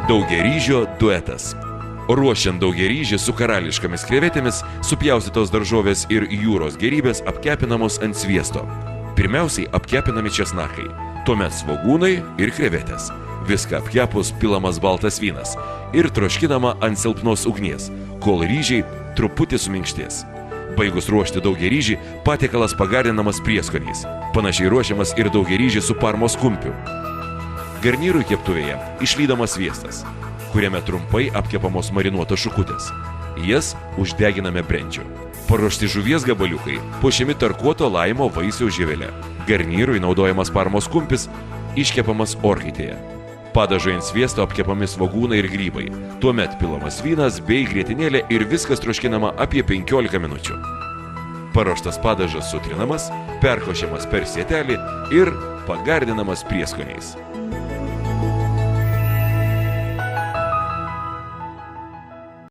Daugiaryžio duetas. Ruošiant daugiaryžį su karališkomis krevetėmis, supjaustytos daržovės ir jūros gėrybės apkepinamos ant sviesto. Pirmiausiai apkepinami česnakai, tuomet svogūnai ir krevetės. Viską apkepus pilamas baltas vynas ir troškinama ant silpnos ugnies, kol ryžiai truputį suminkštės. Baigus ruošti daugiaryžį, patiekalas pagardinamas prieskoniais. Panašiai ruošiamas ir daugiaryžį su parmos kumpiu. Garnyrui keptuvėje išlydomas sviestas, kuriame trumpai apkepamos marinuotos šukutės. Jas uždeginame brendžiu. Paruošti žuvies gabaliukai puošiami tarkuoto laimo vaisiaus žievele. Garnyrui naudojamas parmos kumpis iškepamas orkaitėje. Padažui ant sviesto apkepami svogūnai ir grybai. Tuomet pilamas vynas bei grietinėlė ir viskas troškinama apie 15 minučių. Paruoštas padažas sutrinamas, perkošiamas per sietelį ir pagardinamas prieskoniais.